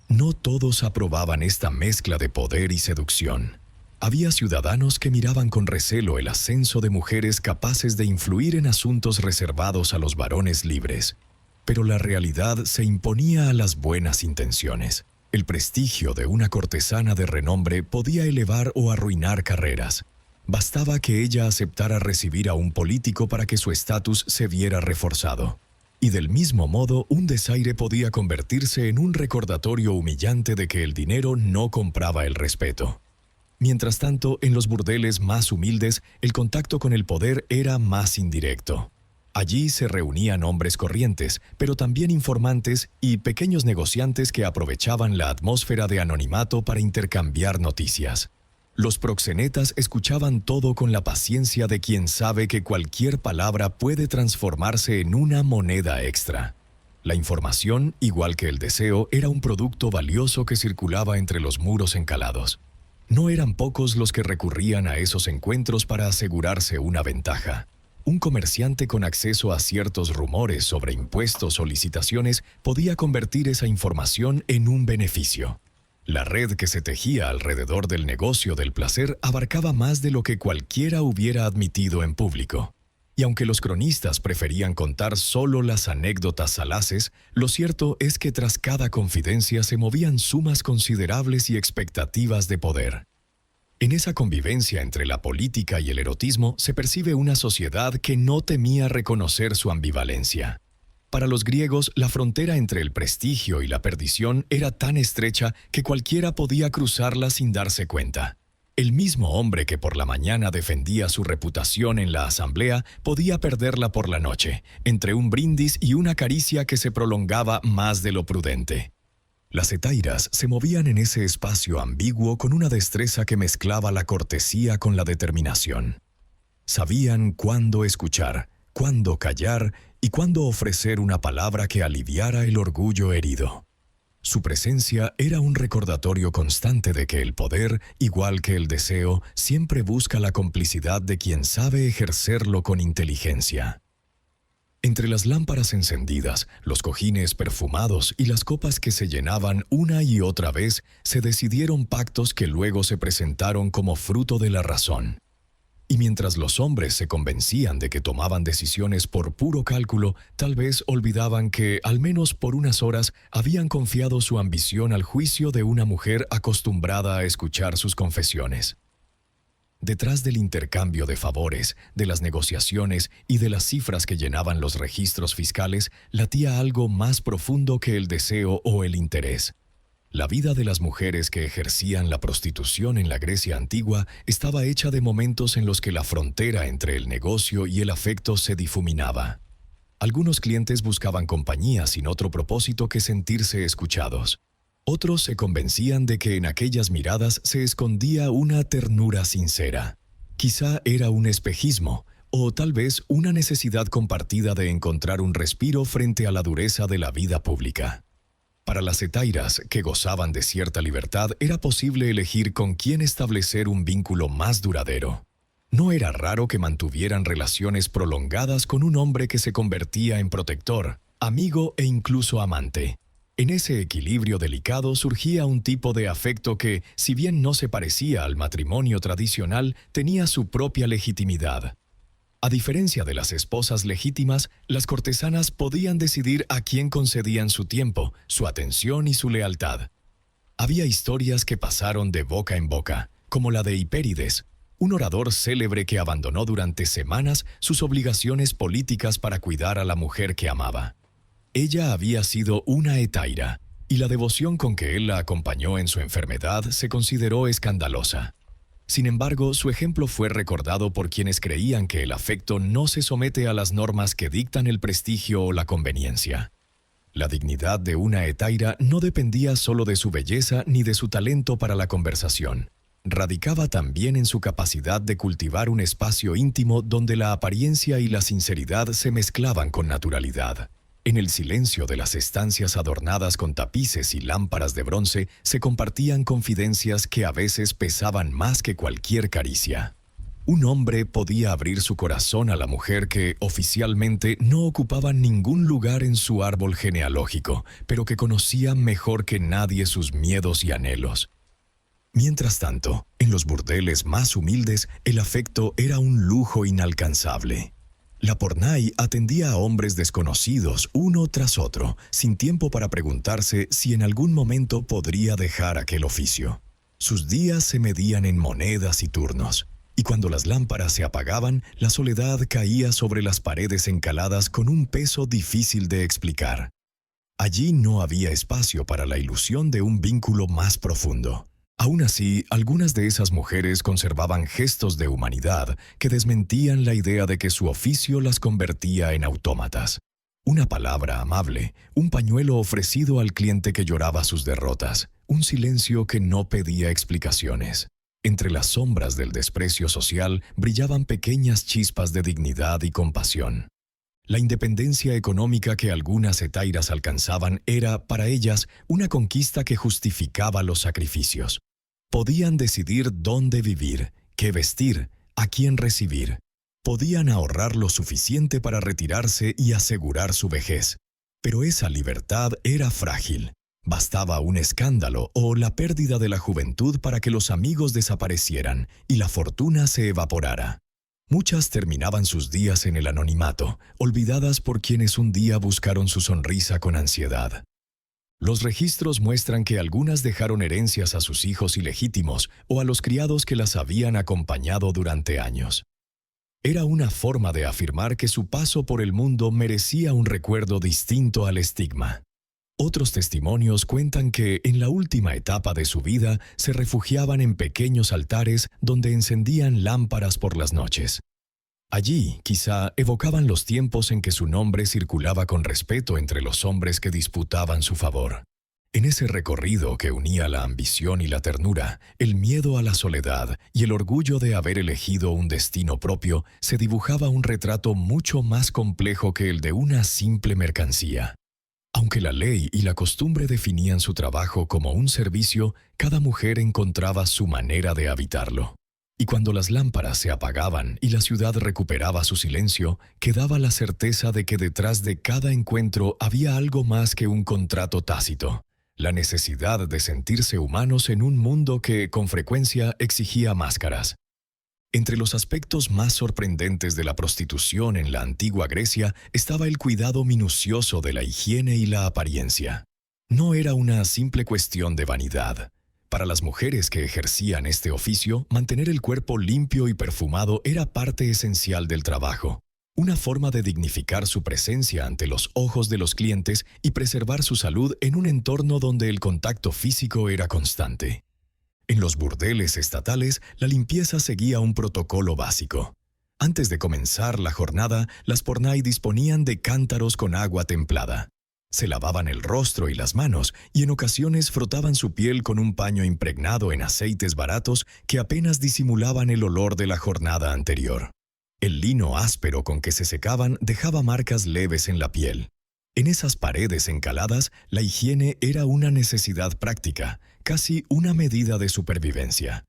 [SPEAKER 1] No todos aprobaban esta mezcla de poder y seducción. Había ciudadanos que miraban con recelo el ascenso de mujeres capaces de influir en asuntos reservados a los varones libres. pero la realidad se imponía a las buenas intenciones. El prestigio de una cortesana de renombre podía elevar o arruinar carreras. Bastaba que ella aceptara recibir a un político para que su estatus se viera reforzado. Y del mismo modo, un desaire podía convertirse en un recordatorio humillante de que el dinero no compraba el respeto. Mientras tanto, en los burdeles más humildes, el contacto con el poder era más indirecto. Allí se reunían hombres corrientes, pero también informantes y pequeños negociantes que aprovechaban la atmósfera de anonimato para intercambiar noticias. Los proxenetas escuchaban todo con la paciencia de quien sabe que cualquier palabra puede transformarse en una moneda extra. La información, igual que el deseo, era un producto valioso que circulaba entre los muros encalados. No eran pocos los que recurrían a esos encuentros para asegurarse una ventaja. Un comerciante con acceso a ciertos rumores sobre impuestos o licitaciones podía convertir esa información en un beneficio. La red que se tejía alrededor del negocio del placer abarcaba más de lo que cualquiera hubiera admitido en público. Y aunque los cronistas preferían contar solo las anécdotas salaces, lo cierto es que tras cada confidencia se movían sumas considerables y expectativas de poder. En esa convivencia entre la política y el erotismo se percibe una sociedad que no temía reconocer su ambivalencia. Para los griegos, la frontera entre el prestigio y la perdición era tan estrecha que cualquiera podía cruzarla sin darse cuenta. El mismo hombre que por la mañana defendía su reputación en la asamblea podía perderla por la noche, entre un brindis y una caricia que se prolongaba más de lo prudente. Las hetairas se movían en ese espacio ambiguo con una destreza que mezclaba la cortesía con la determinación. Sabían cuándo escuchar, cuándo callar y cuándo ofrecer una palabra que aliviara el orgullo herido. Su presencia era un recordatorio constante de que el poder, igual que el deseo, siempre busca la complicidad de quien sabe ejercerlo con inteligencia. Entre las lámparas encendidas, los cojines perfumados y las copas que se llenaban una y otra vez, se decidieron pactos que luego se presentaron como fruto de la razón. Y mientras los hombres se convencían de que tomaban decisiones por puro cálculo, tal vez olvidaban que, al menos por unas horas, habían confiado su ambición al juicio de una mujer acostumbrada a escuchar sus confesiones. Detrás del intercambio de favores, de las negociaciones y de las cifras que llenaban los registros fiscales, latía algo más profundo que el deseo o el interés. La vida de las mujeres que ejercían la prostitución en la Grecia antigua estaba hecha de momentos en los que la frontera entre el negocio y el afecto se difuminaba. Algunos clientes buscaban compañía sin otro propósito que sentirse escuchados. Otros se convencían de que en aquellas miradas se escondía una ternura sincera. Quizá era un espejismo, o tal vez una necesidad compartida de encontrar un respiro frente a la dureza de la vida pública. Para las hetairas, que gozaban de cierta libertad, era posible elegir con quién establecer un vínculo más duradero. No era raro que mantuvieran relaciones prolongadas con un hombre que se convertía en protector, amigo e incluso amante. En ese equilibrio delicado surgía un tipo de afecto que, si bien no se parecía al matrimonio tradicional, tenía su propia legitimidad. A diferencia de las esposas legítimas, las cortesanas podían decidir a quién concedían su tiempo, su atención y su lealtad. Había historias que pasaron de boca en boca, como la de Hipérides, un orador célebre que abandonó durante semanas sus obligaciones políticas para cuidar a la mujer que amaba. Ella había sido una hetaira, y la devoción con que él la acompañó en su enfermedad se consideró escandalosa. Sin embargo, su ejemplo fue recordado por quienes creían que el afecto no se somete a las normas que dictan el prestigio o la conveniencia. La dignidad de una hetaira no dependía solo de su belleza ni de su talento para la conversación. Radicaba también en su capacidad de cultivar un espacio íntimo donde la apariencia y la sinceridad se mezclaban con naturalidad. En el silencio de las estancias adornadas con tapices y lámparas de bronce se compartían confidencias que a veces pesaban más que cualquier caricia. Un hombre podía abrir su corazón a la mujer que, oficialmente, no ocupaba ningún lugar en su árbol genealógico, pero que conocía mejor que nadie sus miedos y anhelos. Mientras tanto, en los burdeles más humildes, el afecto era un lujo inalcanzable. La Pornay atendía a hombres desconocidos uno tras otro, sin tiempo para preguntarse si en algún momento podría dejar aquel oficio. Sus días se medían en monedas y turnos, y cuando las lámparas se apagaban, la soledad caía sobre las paredes encaladas con un peso difícil de explicar. Allí no había espacio para la ilusión de un vínculo más profundo. Aún así, algunas de esas mujeres conservaban gestos de humanidad que desmentían la idea de que su oficio las convertía en autómatas. Una palabra amable, un pañuelo ofrecido al cliente que lloraba sus derrotas, un silencio que no pedía explicaciones. Entre las sombras del desprecio social brillaban pequeñas chispas de dignidad y compasión. La independencia económica que algunas hetairas alcanzaban era, para ellas, una conquista que justificaba los sacrificios. Podían decidir dónde vivir, qué vestir, a quién recibir. Podían ahorrar lo suficiente para retirarse y asegurar su vejez. Pero esa libertad era frágil. Bastaba un escándalo o la pérdida de la juventud para que los amigos desaparecieran y la fortuna se evaporara. Muchas terminaban sus días en el anonimato, olvidadas por quienes un día buscaron su sonrisa con ansiedad. Los registros muestran que algunas dejaron herencias a sus hijos ilegítimos o a los criados que las habían acompañado durante años. Era una forma de afirmar que su paso por el mundo merecía un recuerdo distinto al estigma. Otros testimonios cuentan que en la última etapa de su vida se refugiaban en pequeños altares donde encendían lámparas por las noches. Allí, quizá, evocaban los tiempos en que su nombre circulaba con respeto entre los hombres que disputaban su favor. En ese recorrido que unía la ambición y la ternura, el miedo a la soledad y el orgullo de haber elegido un destino propio, se dibujaba un retrato mucho más complejo que el de una simple mercancía. Aunque la ley y la costumbre definían su trabajo como un servicio, cada mujer encontraba su manera de habitarlo. Y cuando las lámparas se apagaban y la ciudad recuperaba su silencio, quedaba la certeza de que detrás de cada encuentro había algo más que un contrato tácito, la necesidad de sentirse humanos en un mundo que, con frecuencia, exigía máscaras. Entre los aspectos más sorprendentes de la prostitución en la antigua Grecia estaba el cuidado minucioso de la higiene y la apariencia. No era una simple cuestión de vanidad. Para las mujeres que ejercían este oficio, mantener el cuerpo limpio y perfumado era parte esencial del trabajo, una forma de dignificar su presencia ante los ojos de los clientes y preservar su salud en un entorno donde el contacto físico era constante. En los burdeles estatales, la limpieza seguía un protocolo básico. Antes de comenzar la jornada, las pornay disponían de cántaros con agua templada. Se lavaban el rostro y las manos y en ocasiones frotaban su piel con un paño impregnado en aceites baratos que apenas disimulaban el olor de la jornada anterior. El lino áspero con que se secaban dejaba marcas leves en la piel. En esas paredes encaladas, la higiene era una necesidad práctica, casi una medida de supervivencia.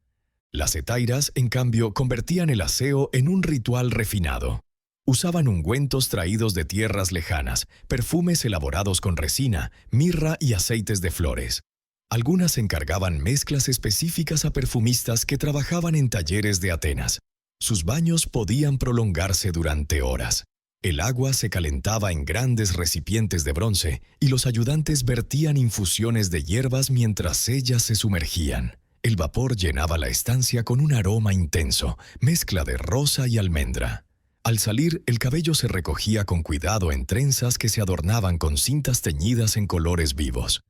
[SPEAKER 1] Las hetairas, en cambio, convertían el aseo en un ritual refinado. Usaban ungüentos traídos de tierras lejanas, perfumes elaborados con resina, mirra y aceites de flores. Algunas encargaban mezclas específicas a perfumistas que trabajaban en talleres de Atenas. Sus baños podían prolongarse durante horas. El agua se calentaba en grandes recipientes de bronce y los ayudantes vertían infusiones de hierbas mientras ellas se sumergían. El vapor llenaba la estancia con un aroma intenso, mezcla de rosa y almendra. Al salir, el cabello se recogía con cuidado en trenzas que se adornaban con cintas teñidas en colores vivos.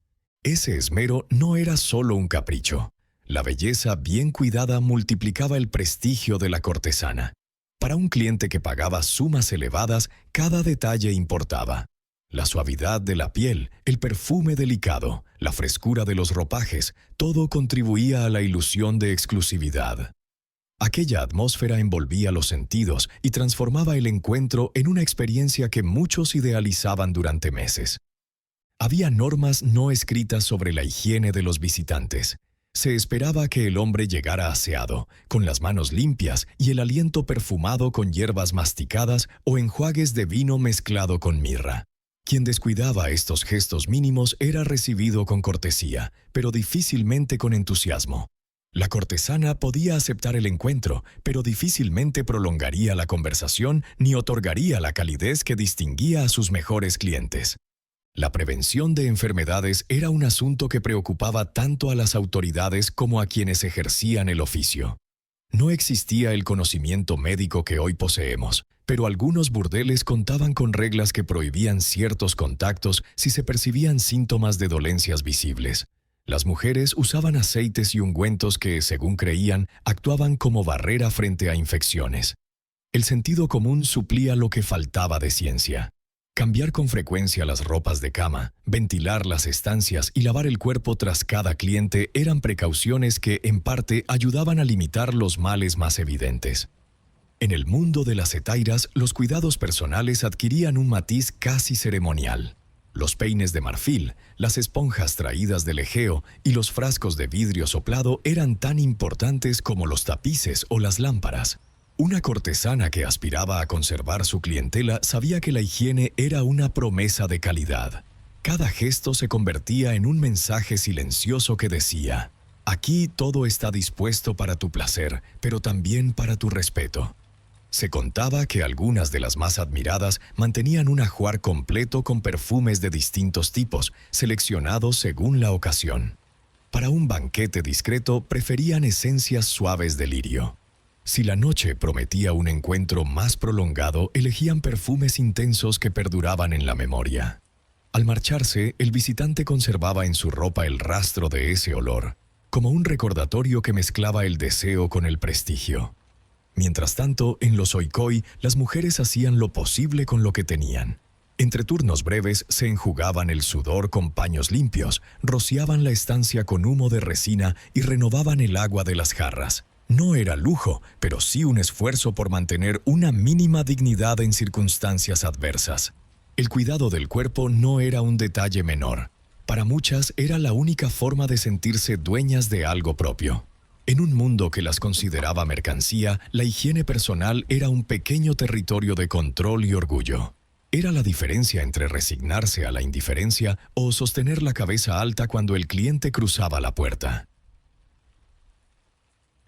[SPEAKER 1] Ese esmero no era solo un capricho. La belleza bien cuidada multiplicaba el prestigio de la cortesana. Para un cliente que pagaba sumas elevadas, cada detalle importaba. La suavidad de la piel, el perfume delicado, la frescura de los ropajes, todo contribuía a la ilusión de exclusividad. Aquella atmósfera envolvía los sentidos y transformaba el encuentro en una experiencia que muchos idealizaban durante meses. Había normas no escritas sobre la higiene de los visitantes. Se esperaba que el hombre llegara aseado, con las manos limpias y el aliento perfumado con hierbas masticadas o enjuagues de vino mezclado con mirra. Quien descuidaba estos gestos mínimos era recibido con cortesía, pero difícilmente con entusiasmo. La cortesana podía aceptar el encuentro, pero difícilmente prolongaría la conversación ni otorgaría la calidez que distinguía a sus mejores clientes. La prevención de enfermedades era un asunto que preocupaba tanto a las autoridades como a quienes ejercían el oficio. No existía el conocimiento médico que hoy poseemos, pero algunos burdeles contaban con reglas que prohibían ciertos contactos si se percibían síntomas de dolencias visibles. Las mujeres usaban aceites y ungüentos que, según creían, actuaban como barrera frente a infecciones. El sentido común suplía lo que faltaba de ciencia. Cambiar con frecuencia las ropas de cama, ventilar las estancias y lavar el cuerpo tras cada cliente eran precauciones que, en parte, ayudaban a limitar los males más evidentes. En el mundo de las hetairas, los cuidados personales adquirían un matiz casi ceremonial. Los peines de marfil, las esponjas traídas del Egeo y los frascos de vidrio soplado eran tan importantes como los tapices o las lámparas. Una cortesana que aspiraba a conservar su clientela sabía que la higiene era una promesa de calidad. Cada gesto se convertía en un mensaje silencioso que decía: «Aquí todo está dispuesto para tu placer, pero también para tu respeto». Se contaba que algunas de las más admiradas mantenían un ajuar completo con perfumes de distintos tipos, seleccionados según la ocasión. Para un banquete discreto preferían esencias suaves de lirio. Si la noche prometía un encuentro más prolongado, elegían perfumes intensos que perduraban en la memoria. Al marcharse, el visitante conservaba en su ropa el rastro de ese olor, como un recordatorio que mezclaba el deseo con el prestigio. Mientras tanto, en los oikoi, las mujeres hacían lo posible con lo que tenían. Entre turnos breves se enjugaban el sudor con paños limpios, rociaban la estancia con humo de resina y renovaban el agua de las jarras. No era lujo, pero sí un esfuerzo por mantener una mínima dignidad en circunstancias adversas. El cuidado del cuerpo no era un detalle menor. Para muchas era la única forma de sentirse dueñas de algo propio. En un mundo que las consideraba mercancía, la higiene personal era un pequeño territorio de control y orgullo. Era la diferencia entre resignarse a la indiferencia o sostener la cabeza alta cuando el cliente cruzaba la puerta.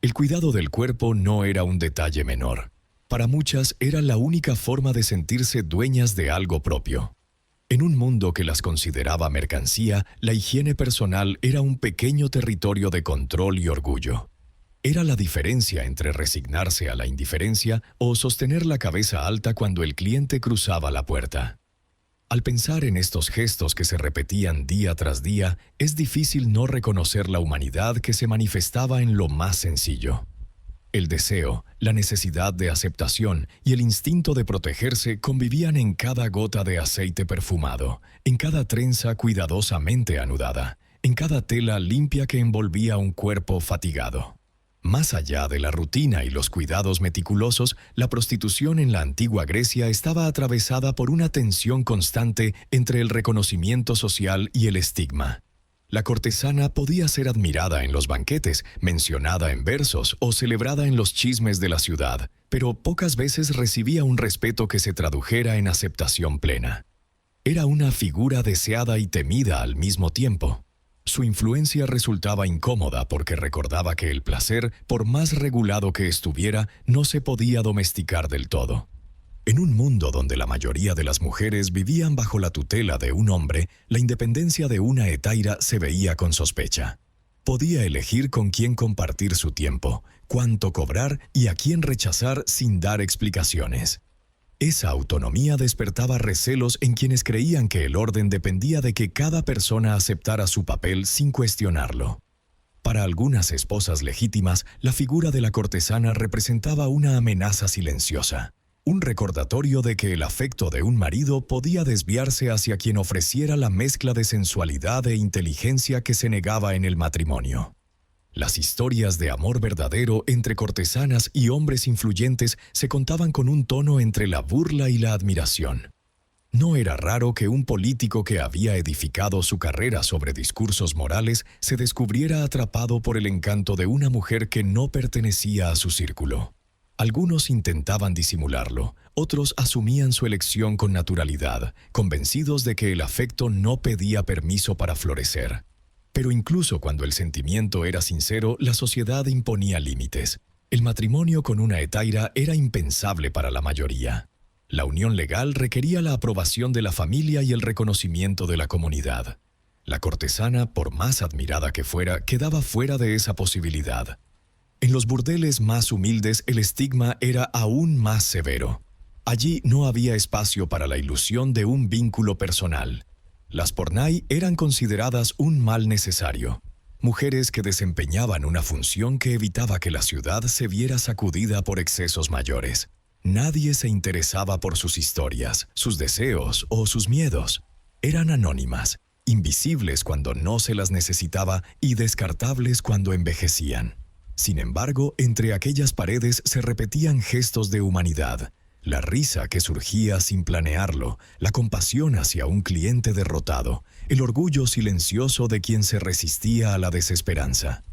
[SPEAKER 1] El cuidado del cuerpo no era un detalle menor. Para muchas era la única forma de sentirse dueñas de algo propio. En un mundo que las consideraba mercancía, la higiene personal era un pequeño territorio de control y orgullo. Era la diferencia entre resignarse a la indiferencia o sostener la cabeza alta cuando el cliente cruzaba la puerta. Al pensar en estos gestos que se repetían día tras día, es difícil no reconocer la humanidad que se manifestaba en lo más sencillo. El deseo, la necesidad de aceptación y el instinto de protegerse convivían en cada gota de aceite perfumado, en cada trenza cuidadosamente anudada, en cada tela limpia que envolvía un cuerpo fatigado. Más allá de la rutina y los cuidados meticulosos, la prostitución en la antigua Grecia estaba atravesada por una tensión constante entre el reconocimiento social y el estigma. La cortesana podía ser admirada en los banquetes, mencionada en versos o celebrada en los chismes de la ciudad, pero pocas veces recibía un respeto que se tradujera en aceptación plena. Era una figura deseada y temida al mismo tiempo. Su influencia resultaba incómoda porque recordaba que el placer, por más regulado que estuviera, no se podía domesticar del todo. En un mundo donde la mayoría de las mujeres vivían bajo la tutela de un hombre, la independencia de una hetaira se veía con sospecha. Podía elegir con quién compartir su tiempo, cuánto cobrar y a quién rechazar sin dar explicaciones. Esa autonomía despertaba recelos en quienes creían que el orden dependía de que cada persona aceptara su papel sin cuestionarlo. Para algunas esposas legítimas, la figura de la cortesana representaba una amenaza silenciosa, un recordatorio de que el afecto de un marido podía desviarse hacia quien ofreciera la mezcla de sensualidad e inteligencia que se negaba en el matrimonio. Las historias de amor verdadero entre cortesanas y hombres influyentes se contaban con un tono entre la burla y la admiración. No era raro que un político que había edificado su carrera sobre discursos morales se descubriera atrapado por el encanto de una mujer que no pertenecía a su círculo. Algunos intentaban disimularlo, otros asumían su elección con naturalidad, convencidos de que el afecto no pedía permiso para florecer. Pero incluso cuando el sentimiento era sincero, la sociedad imponía límites. El matrimonio con una hetaira era impensable para la mayoría. La unión legal requería la aprobación de la familia y el reconocimiento de la comunidad. La cortesana, por más admirada que fuera, quedaba fuera de esa posibilidad. En los burdeles más humildes el estigma era aún más severo. Allí no había espacio para la ilusión de un vínculo personal. Las pornai eran consideradas un mal necesario. Mujeres que desempeñaban una función que evitaba que la ciudad se viera sacudida por excesos mayores. Nadie se interesaba por sus historias, sus deseos o sus miedos. Eran anónimas, invisibles cuando no se las necesitaba y descartables cuando envejecían. Sin embargo, entre aquellas paredes se repetían gestos de humanidad. La risa que surgía sin planearlo, la compasión hacia un cliente derrotado, el orgullo silencioso de quien se resistía a la desesperanza.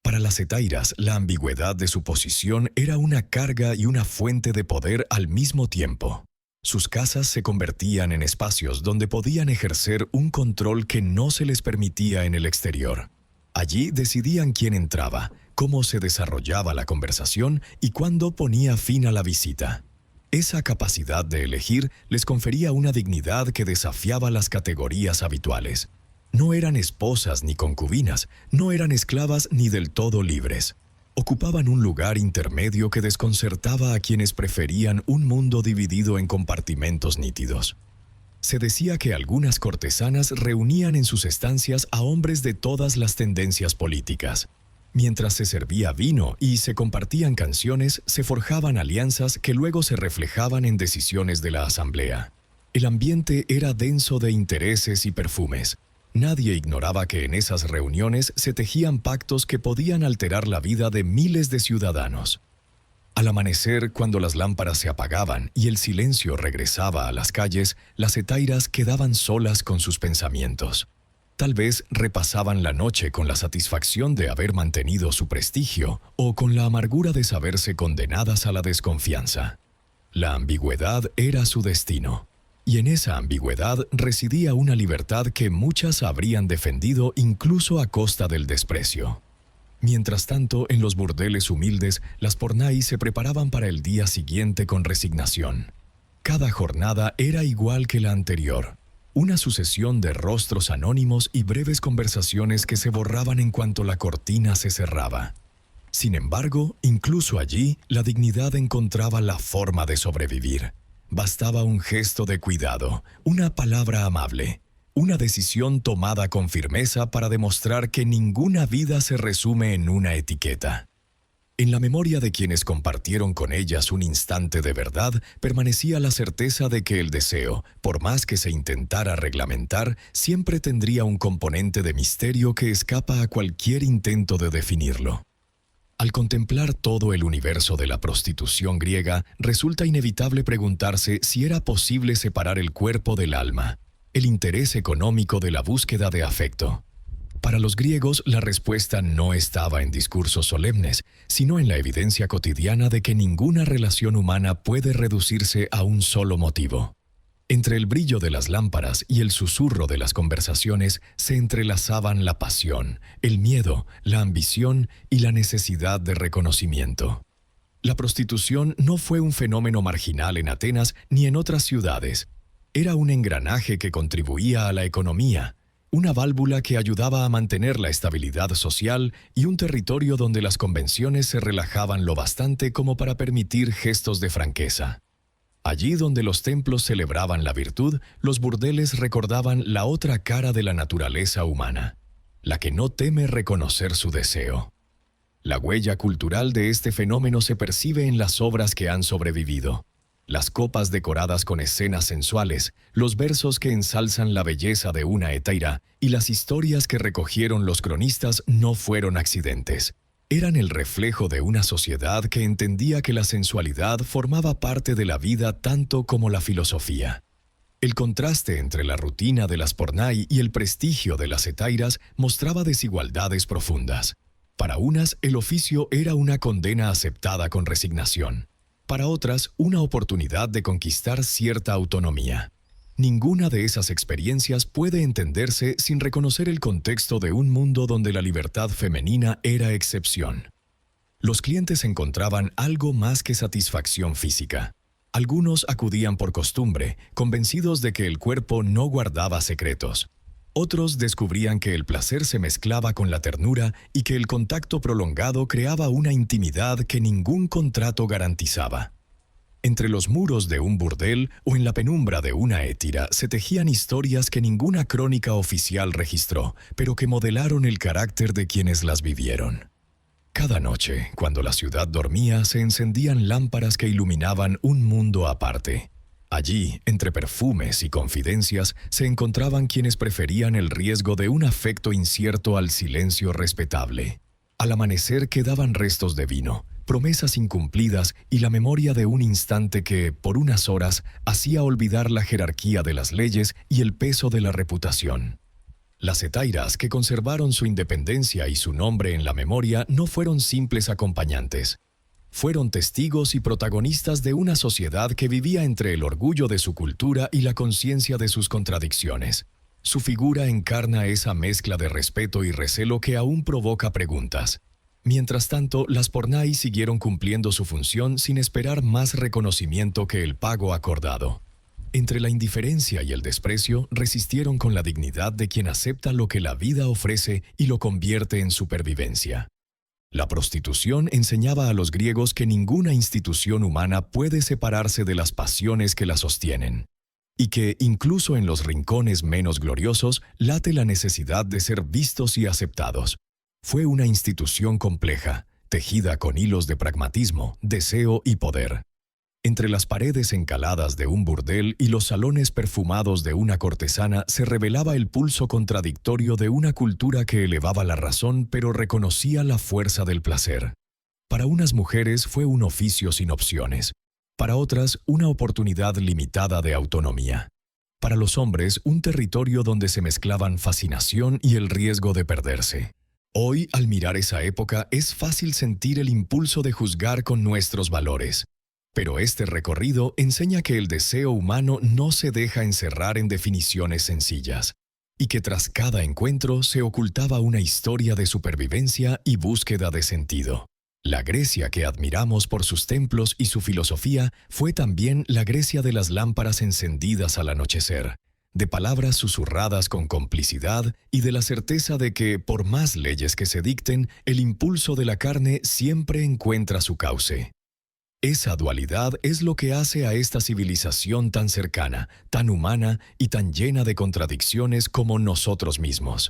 [SPEAKER 1] Para las hetairas, la ambigüedad de su posición era una carga y una fuente de poder al mismo tiempo. Sus casas se convertían en espacios donde podían ejercer un control que no se les permitía en el exterior. Allí decidían quién entraba, cómo se desarrollaba la conversación y cuándo ponía fin a la visita. Esa capacidad de elegir les confería una dignidad que desafiaba las categorías habituales. No eran esposas ni concubinas, no eran esclavas ni del todo libres. Ocupaban un lugar intermedio que desconcertaba a quienes preferían un mundo dividido en compartimentos nítidos. Se decía que algunas cortesanas reunían en sus estancias a hombres de todas las tendencias políticas. Mientras se servía vino y se compartían canciones, se forjaban alianzas que luego se reflejaban en decisiones de la asamblea. El ambiente era denso de intereses y perfumes. Nadie ignoraba que en esas reuniones se tejían pactos que podían alterar la vida de miles de ciudadanos. Al amanecer, cuando las lámparas se apagaban y el silencio regresaba a las calles, las hetairas quedaban solas con sus pensamientos. Tal vez repasaban la noche con la satisfacción de haber mantenido su prestigio o con la amargura de saberse condenadas a la desconfianza. La ambigüedad era su destino, y en esa ambigüedad residía una libertad que muchas habrían defendido incluso a costa del desprecio. Mientras tanto, en los burdeles humildes, las pornai se preparaban para el día siguiente con resignación. Cada jornada era igual que la anterior. Una sucesión de rostros anónimos y breves conversaciones que se borraban en cuanto la cortina se cerraba. Sin embargo, incluso allí, la dignidad encontraba la forma de sobrevivir. Bastaba un gesto de cuidado, una palabra amable, una decisión tomada con firmeza para demostrar que ninguna vida se resume en una etiqueta. En la memoria de quienes compartieron con ellas un instante de verdad, permanecía la certeza de que el deseo, por más que se intentara reglamentar, siempre tendría un componente de misterio que escapa a cualquier intento de definirlo. Al contemplar todo el universo de la prostitución griega, resulta inevitable preguntarse si era posible separar el cuerpo del alma, el interés económico de la búsqueda de afecto. Para los griegos, la respuesta no estaba en discursos solemnes, sino en la evidencia cotidiana de que ninguna relación humana puede reducirse a un solo motivo. Entre el brillo de las lámparas y el susurro de las conversaciones se entrelazaban la pasión, el miedo, la ambición y la necesidad de reconocimiento. La prostitución no fue un fenómeno marginal en Atenas ni en otras ciudades. Era un engranaje que contribuía a la economía, una válvula que ayudaba a mantener la estabilidad social y un territorio donde las convenciones se relajaban lo bastante como para permitir gestos de franqueza. Allí donde los templos celebraban la virtud, los burdeles recordaban la otra cara de la naturaleza humana, la que no teme reconocer su deseo. La huella cultural de este fenómeno se percibe en las obras que han sobrevivido. Las copas decoradas con escenas sensuales, los versos que ensalzan la belleza de una hetaira y las historias que recogieron los cronistas no fueron accidentes. Eran el reflejo de una sociedad que entendía que la sensualidad formaba parte de la vida tanto como la filosofía. El contraste entre la rutina de las pornai y el prestigio de las hetairas mostraba desigualdades profundas. Para unas, el oficio era una condena aceptada con resignación. Para otras, una oportunidad de conquistar cierta autonomía. Ninguna de esas experiencias puede entenderse sin reconocer el contexto de un mundo donde la libertad femenina era excepción. Los clientes encontraban algo más que satisfacción física. Algunos acudían por costumbre, convencidos de que el cuerpo no guardaba secretos. Otros descubrían que el placer se mezclaba con la ternura y que el contacto prolongado creaba una intimidad que ningún contrato garantizaba. Entre los muros de un burdel o en la penumbra de una hétira se tejían historias que ninguna crónica oficial registró, pero que modelaron el carácter de quienes las vivieron. Cada noche, cuando la ciudad dormía, se encendían lámparas que iluminaban un mundo aparte. Allí, entre perfumes y confidencias, se encontraban quienes preferían el riesgo de un afecto incierto al silencio respetable. Al amanecer quedaban restos de vino, promesas incumplidas y la memoria de un instante que, por unas horas, hacía olvidar la jerarquía de las leyes y el peso de la reputación. Las hetairas, que conservaron su independencia y su nombre en la memoria, no fueron simples acompañantes. Fueron testigos y protagonistas de una sociedad que vivía entre el orgullo de su cultura y la conciencia de sus contradicciones. Su figura encarna esa mezcla de respeto y recelo que aún provoca preguntas. Mientras tanto, las pornai siguieron cumpliendo su función sin esperar más reconocimiento que el pago acordado. Entre la indiferencia y el desprecio, resistieron con la dignidad de quien acepta lo que la vida ofrece y lo convierte en supervivencia. La prostitución enseñaba a los griegos que ninguna institución humana puede separarse de las pasiones que la sostienen, y que, incluso en los rincones menos gloriosos, late la necesidad de ser vistos y aceptados. Fue una institución compleja, tejida con hilos de pragmatismo, deseo y poder. Entre las paredes encaladas de un burdel y los salones perfumados de una cortesana se revelaba el pulso contradictorio de una cultura que elevaba la razón pero reconocía la fuerza del placer. Para unas mujeres fue un oficio sin opciones, para otras una oportunidad limitada de autonomía. Para los hombres un territorio donde se mezclaban fascinación y el riesgo de perderse. Hoy, al mirar esa época, es fácil sentir el impulso de juzgar con nuestros valores. Pero este recorrido enseña que el deseo humano no se deja encerrar en definiciones sencillas, y que tras cada encuentro se ocultaba una historia de supervivencia y búsqueda de sentido. La Grecia que admiramos por sus templos y su filosofía fue también la Grecia de las lámparas encendidas al anochecer, de palabras susurradas con complicidad y de la certeza de que, por más leyes que se dicten, el impulso de la carne siempre encuentra su cauce. Esa dualidad es lo que hace a esta civilización tan cercana, tan humana y tan llena de contradicciones como nosotros mismos.